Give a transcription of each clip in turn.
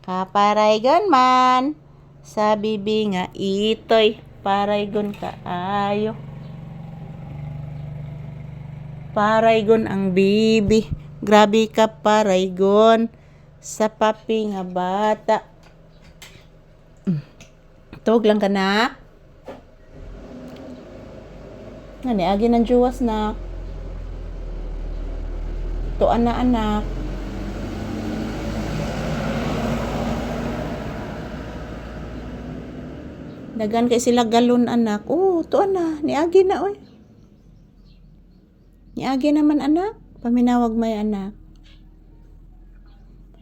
Kaparaygon man. Sa bibi nga itoy. Paraygon ka ayo. Paraygon ang bibi. Grabe ka paraygon. Sa papi nga bata. Tawag lang ka na. Ngani, agi ng juwas na. To anak. Dagan kay sila galon anak. Oh, to ana. Niagi na oy. Niagi naman anak. Paminawag may anak.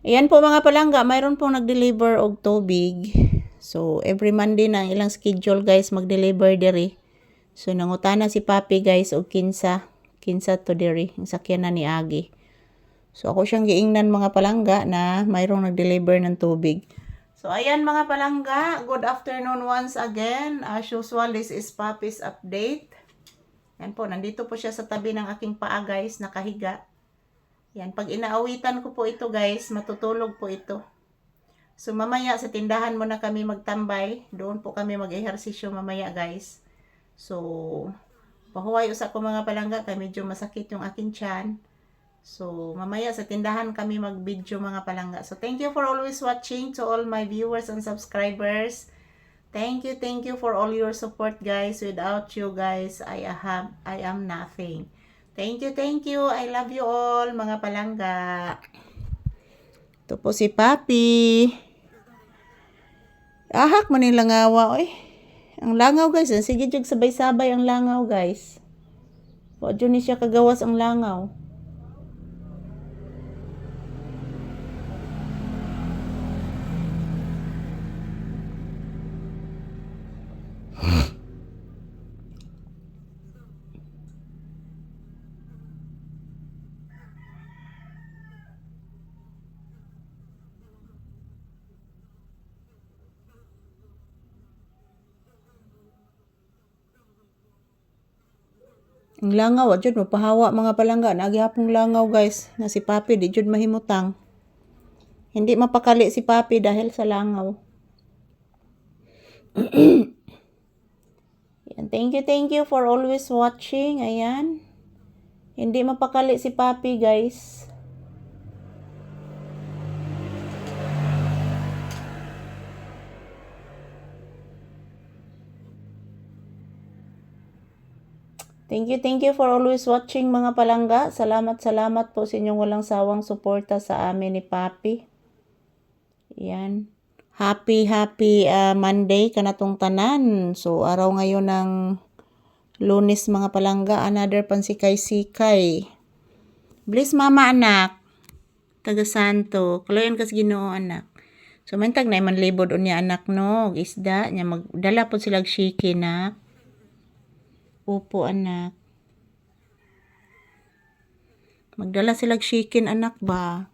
Ayan po mga palangga. Mayroon pong nag-deliver og tubig. So, every Monday na ilang schedule guys mag-deliver diri. So, nangutana si Papi guys og kinsa to diri. Ang sakyan na ni Agi. So, ako siyang giingnan mga palangga na mayroong nag-deliver ng tubig. So, ayan mga palangga. Good afternoon once again. As usual, this is Papi's update. Yan po, nandito po siya sa tabi ng aking paa guys, nakahiga. Yan, pag inaawitan ko po ito guys, matutulog po ito. So, mamaya sa tindahan muna kami magtambay. Doon po kami mag-ehersisyo mamaya guys. So, pahuway usa ko mga palangga, kay medyo masakit yung aking tiyan. So, mamaya sa tindahan kami mag-video mga palangga. So, thank you for always watching to all my viewers and subscribers. Thank you for all your support guys. Without you guys, I am nothing. Thank you. I love you all mga palangga. Ito po si Papi. Ahak man yung langawa oy. Ang langaw guys, sige jud sabay-sabay ang langaw guys. Wa jud ni siya kagawas ang langaw. Ang langaw, at jud mapahawa mga palangga. Nagihapong langaw guys, na si Papi, di jud mahimutang. Hindi mapakali si Papi dahil sa langaw. Yan, thank you for always watching. Ayan. Hindi mapakali si Papi guys. Thank you for always watching mga palangga. Salamat po sa inyong walang sawang suporta sa amin ni Papi. Yan. Happy Monday kanatong tanan. So, araw ngayon ng Lunes mga palangga. Another pansikay-sikay. Bless mama anak. Taga Santo. Kaloyan kas Ginoo anak. So, mantag na man libod unya anak no. Isda. Nya magdala po sila shiki na. Opo anak. Magdala sila chicken anak ba?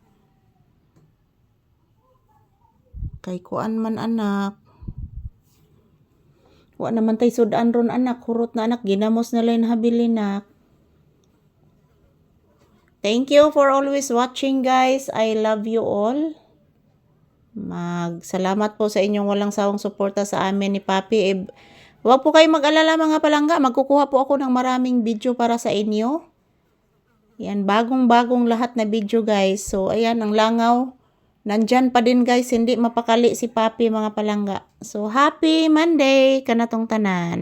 Kay kuan man anak. Wa naman tay sudan ron anak. Hurot na anak. Ginamos na lang habili nak. Thank you for always watching guys. I love you all. Salamat po sa inyong walang sawang suporta sa amin ni Papi. Huwag po kayo mag-alala mga palangga. Magkukuha po ako ng maraming video para sa inyo. Yan, bagong lahat na video guys. So, ayan, ang langaw. Nandyan pa din guys. Hindi mapakali si Papi mga palangga. So, happy Monday kanatong tanan.